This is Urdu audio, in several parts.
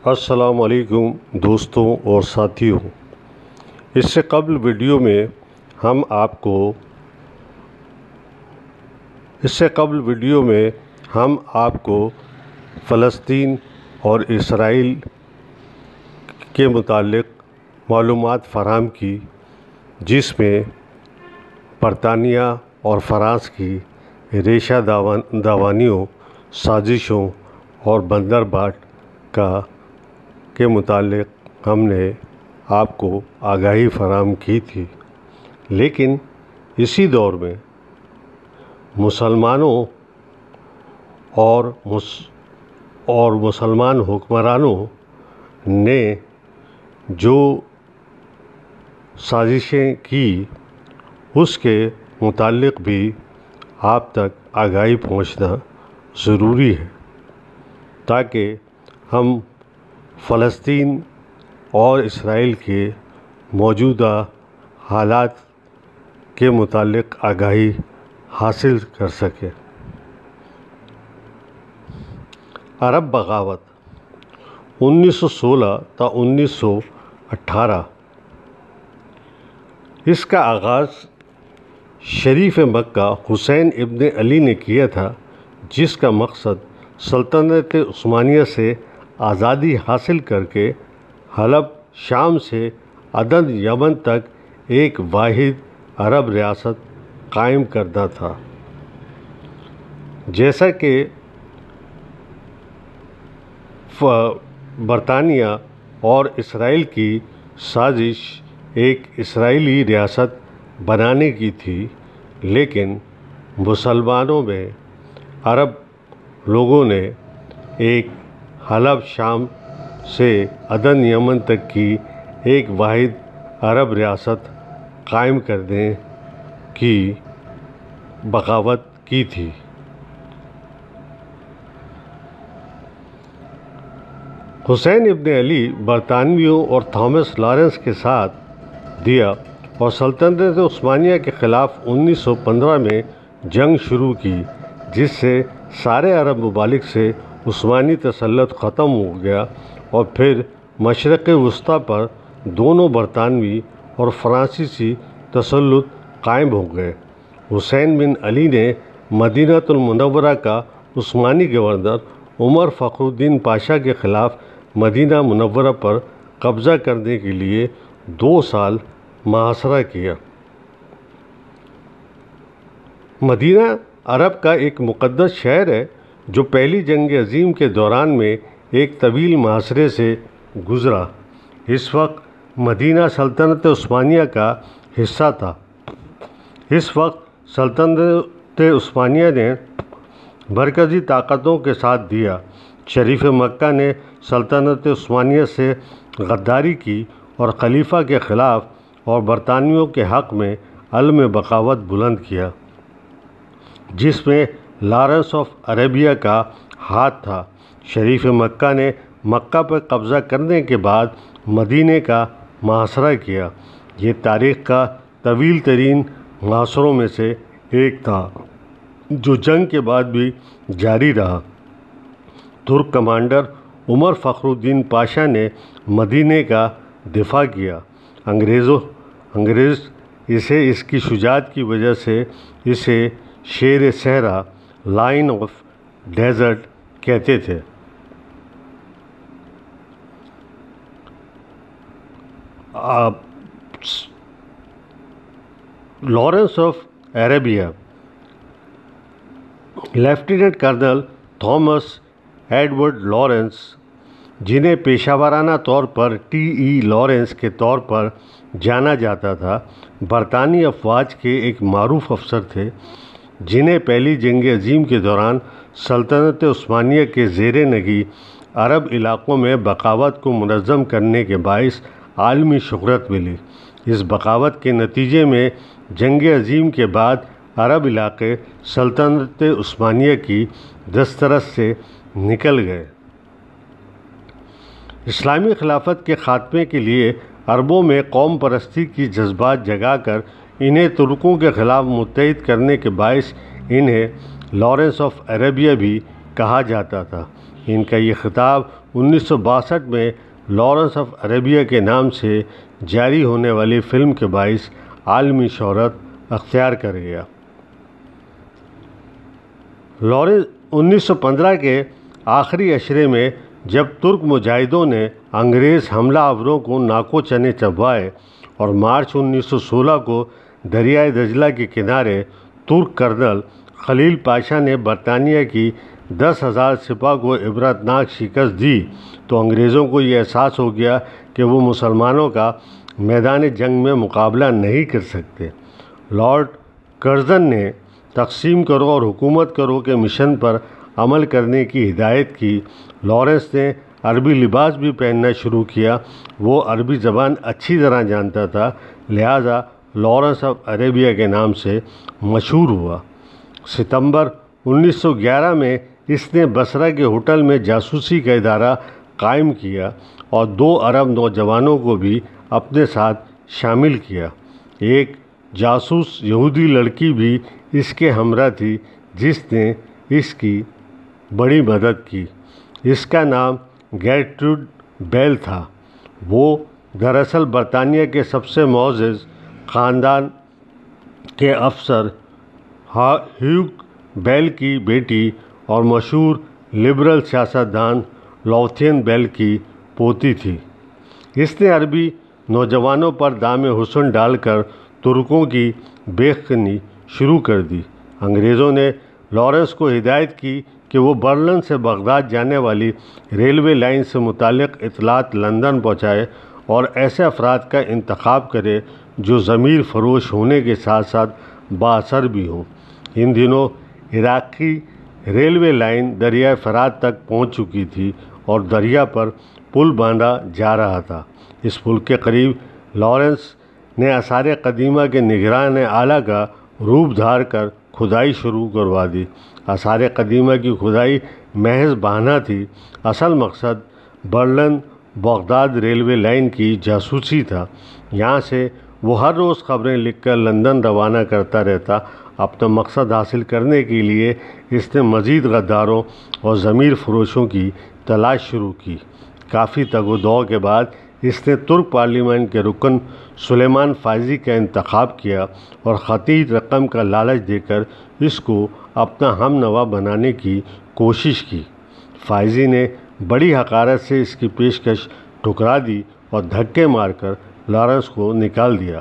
السلام علیکم دوستوں اور ساتھیوں، اس سے قبل ویڈیو میں ہم آپ کو فلسطین اور اسرائیل کے متعلق معلومات فراہم کی، جس میں برطانیہ اور فرانس کی ریشہ داوانیوں، سازشوں اور بندرباٹ کے متعلق ہم نے آپ کو آگاہی فراہم کی تھی۔ لیکن اسی دور میں مسلمانوں اور مسلمان حکمرانوں نے جو سازشیں کی، اس کے متعلق بھی آپ تک آگاہی پہنچنا ضروری ہے، تاکہ ہم فلسطین اور اسرائیل کے موجودہ حالات کے متعلق آگاہی حاصل کر سکیں۔ عرب بغاوت 1916 تا 1918۔ اس کا آغاز شریف مکہ حسین ابن علی نے کیا تھا، جس کا مقصد سلطنت عثمانیہ سے آزادی حاصل کر کے حلب شام سے عدن یمن تک ایک واحد عرب ریاست قائم کرنا تھا۔ جیسا کہ برطانیہ اور اسرائیل کی سازش ایک اسرائیلی ریاست بنانے کی تھی، لیکن مسلمانوں میں عرب لوگوں نے ایک حلب شام سے عدن یمن تک کی ایک واحد عرب ریاست قائم کرنے کی بغاوت کی تھی۔ حسین ابن علی برطانویوں اور تھامس لارنس کے ساتھ دیا اور سلطنت عثمانیہ کے خلاف 1915 میں جنگ شروع کی، جس سے سارے عرب ممالک سے عثمانی تسلط ختم ہو گیا اور پھر مشرق وسطیٰ پر دونوں برطانوی اور فرانسیسی تسلط قائم ہو گئے۔ حسین بن علی نے مدینہ المنورہ کا عثمانی گورنر عمر فخر الدین پاشا کے خلاف مدینہ منورہ پر قبضہ کرنے کے لیے 2 سال محاصرہ کیا۔ مدینہ عرب کا ایک مقدس شہر ہے، جو پہلی جنگ عظیم کے دوران میں ایک طویل محاصرے سے گزرا۔ اس وقت مدینہ سلطنت عثمانیہ کا حصہ تھا۔ اس وقت سلطنت عثمانیہ نے مرکزی طاقتوں کے ساتھ دیا۔ شریف مکہ نے سلطنت عثمانیہ سے غداری کی اور خلیفہ کے خلاف اور برطانویوں کے حق میں علم بغاوت بلند کیا، جس میں لارنس آف عربیہ کا ہاتھ تھا۔ شریف مکہ نے مکہ پر قبضہ کرنے کے بعد مدینہ کا محاصرہ کیا۔ یہ تاریخ کا طویل ترین محاصروں میں سے ایک تھا، جو جنگ کے بعد بھی جاری رہا۔ ترک کمانڈر عمر فخر الدین پاشا نے مدینہ کا دفاع کیا۔ انگریز اس کی شجاعت کی وجہ سے اسے شیر صحرا، لائن آف ڈیزرٹ کہتے تھے۔ Lawrence of Arabia, lieutenant colonel Thomas Edward Lawrence, جنہیں پیشہ ورانہ طور پر ٹی لارنس کے طور پر جانا جاتا تھا، برطانوی افواج کے ایک معروف افسر تھے، جنہیں پہلی جنگ عظیم کے دوران سلطنت عثمانیہ کے زیر نگی عرب علاقوں میں بغاوت کو منظم کرنے کے باعث عالمی شہرت ملی۔ اس بغاوت کے نتیجے میں جنگ عظیم کے بعد عرب علاقے سلطنت عثمانیہ کی دسترس سے نکل گئے۔ اسلامی خلافت کے خاتمے کے لیے عربوں میں قوم پرستی کی جذبات جگا کر انہیں ترکوں کے خلاف متحد کرنے کے باعث انہیں لارنس آف عربیہ بھی کہا جاتا تھا۔ ان کا یہ خطاب 1962 میں لارنس آف عربیہ کے نام سے جاری ہونے والی فلم کے باعث عالمی شہرت اختیار کر گیا۔ لارنس 1915 کے آخری عشرے میں جب ترک مجاہدوں نے انگریز حملہ آوروں کو ناکو چنے چبوائے اور مارچ 1916 کو دریائے دجلہ کے کنارے ترک کرنل خلیل پاشا نے برطانیہ کی 10,000 سپاہ کو عبرتناک شکست دی تو انگریزوں کو یہ احساس ہو گیا کہ وہ مسلمانوں کا میدان جنگ میں مقابلہ نہیں کر سکتے۔ لارڈ کرزن نے تقسیم کرو اور حکومت کرو کے مشن پر عمل کرنے کی ہدایت کی۔ لارنس نے عربی لباس بھی پہننا شروع کیا۔ وہ عربی زبان اچھی طرح جانتا تھا، لہٰذا لارنس آف عربیہ کے نام سے مشہور ہوا۔ ستمبر 1911 میں اس نے بصرہ کے ہوٹل میں جاسوسی کا ادارہ قائم کیا اور 2 عرب نوجوانوں کو بھی اپنے ساتھ شامل کیا۔ ایک جاسوس یہودی لڑکی بھی اس کے ہمراہ تھی جس نے اس کی بڑی مدد کی۔ اس کا نام گیرٹروڈ بیل تھا۔ وہ دراصل برطانیہ کے سب سے معزز خاندان کے افسر ہیوگ بیل کی بیٹی اور مشہور لبرل سیاستدان لوتھین بیل کی پوتی تھی۔ اس نے عربی نوجوانوں پر دام حسن ڈال کر ترکوں کی بیخنی شروع کر دی۔ انگریزوں نے لارنس کو ہدایت کی کہ وہ برلن سے بغداد جانے والی ریلوے لائن سے متعلق اطلاعات لندن پہنچائے اور ایسے افراد کا انتخاب کرے جو ضمیر فروش ہونے کے ساتھ ساتھ بااثر بھی ہوں۔ ان دنوں عراقی ریلوے لائن دریائے فرات تک پہنچ چکی تھی اور دریا پر پل باندھا جا رہا تھا۔ اس پل کے قریب لارنس نے آثار قدیمہ کے نگران اعلیٰ کا روپ دھار کر کھدائی شروع کروا دی۔ آثار قدیمہ کی کھدائی محض بہانہ تھی، اصل مقصد برلن بغداد ریلوے لائن کی جاسوسی تھا۔ یہاں سے وہ ہر روز خبریں لکھ کر لندن روانہ کرتا رہتا۔ اپنا مقصد حاصل کرنے کے لیے اس نے مزید غداروں اور ضمیر فروشوں کی تلاش شروع کی۔ کافی تگ و دو کے بعد اس نے ترک پارلیمنٹ کے رکن سلیمان فائزی کا انتخاب کیا اور خطیر رقم کا لالچ دے کر اس کو اپنا ہم نوا بنانے کی کوشش کی۔ فائزی نے بڑی حقارت سے اس کی پیشکش ٹھکرا دی اور دھکے مار کر لارنس کو نکال دیا۔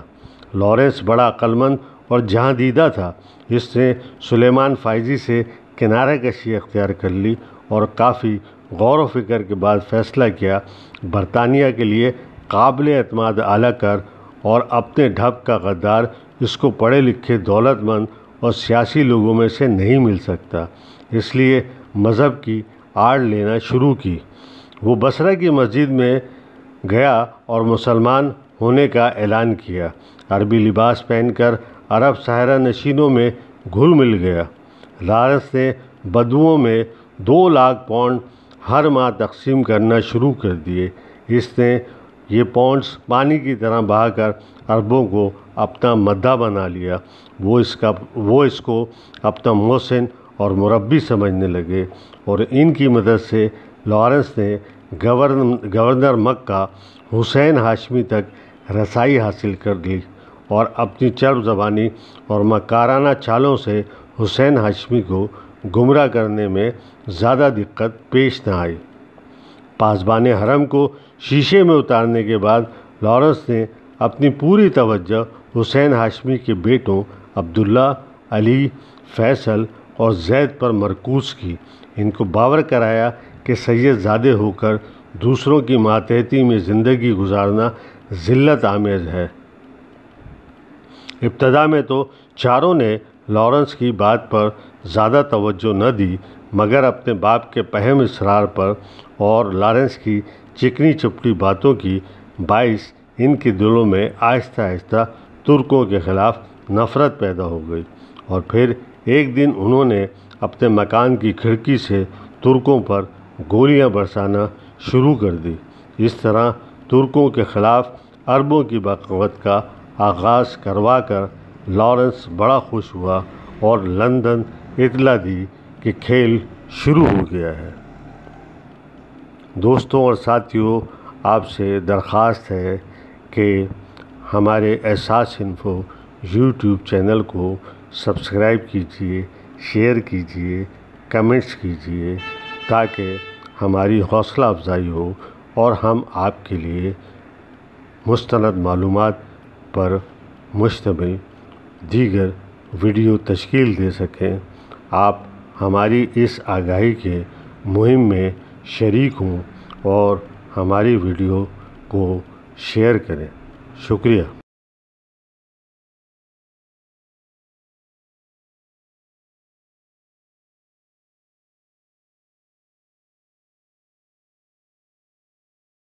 لارنس بڑا عقل مند اور جہاں دیدہ تھا۔ اس نے سلیمان فائزی سے کنارہ کشی اختیار کر لی اور کافی غور و فکر کے بعد فیصلہ کیا برطانیہ کے لیے قابل اعتماد اعلیٰ کر اور اپنے ڈھب کا غدار اس کو پڑھے لکھے دولت مند اور سیاسی لوگوں میں سے نہیں مل سکتا، اس لیے مذہب کی آڑ لینا شروع کی۔ وہ بصرہ کی مسجد میں گیا اور مسلمان ہونے کا اعلان کیا۔ عربی لباس پہن کر عرب صحرا نشینوں میں گھل مل گیا۔ لارنس نے بدوؤں میں 2 لاکھ پاؤنڈ ہر ماہ تقسیم کرنا شروع کر دیے۔ اس نے یہ پاؤنڈز پانی کی طرح بہا کر عربوں کو اپنا مداح بنا لیا۔ وہ اس کو اپنا محسن اور مربی سمجھنے لگے اور ان کی مدد سے لارنس نے گورنر مکہ حسین ہاشمی تک رسائی حاصل کر لی اور اپنی چرب زبانی اور مکارانہ چالوں سے حسین ہاشمی کو گمراہ کرنے میں زیادہ دقت پیش نہ آئی۔ پاسبان حرم کو شیشے میں اتارنے کے بعد لارنس نے اپنی پوری توجہ حسین ہاشمی کے بیٹوں عبداللہ، علی، فیصل اور زید پر مرکوز کی۔ ان کو باور کرایا کہ سید زادے ہو کر دوسروں کی ماتحتی میں زندگی گزارنا ذلت آمیز ہے۔ ابتدا میں تو چاروں نے لارنس کی بات پر زیادہ توجہ نہ دی، مگر اپنے باپ کے پہم اصرار پر اور لارنس کی چکنی چپٹی باتوں کی باعث ان کے دلوں میں آہستہ آہستہ ترکوں کے خلاف نفرت پیدا ہو گئی اور پھر ایک دن انہوں نے اپنے مکان کی کھڑکی سے ترکوں پر گولیاں برسانا شروع کر دی۔ اس طرح ترکوں کے خلاف عربوں کی بغاوت کا آغاز کروا کر لارنس بڑا خوش ہوا اور لندن اطلاع دی کہ کھیل شروع ہو گیا ہے۔ دوستوں اور ساتھیوں، آپ سے درخواست ہے کہ ہمارے احساس انفو یوٹیوب چینل کو سبسکرائب کیجیے، شیئر کیجیے، کمنٹس کیجیے، تاکہ ہماری حوصلہ افزائی ہو اور ہم آپ کے لیے مستند معلومات پر مشتمل دیگر ویڈیو تشکیل دے سکیں۔ آپ ہماری اس آگاہی کے مہم میں شریک ہوں اور ہماری ویڈیو کو شیئر کریں۔ شکریہ۔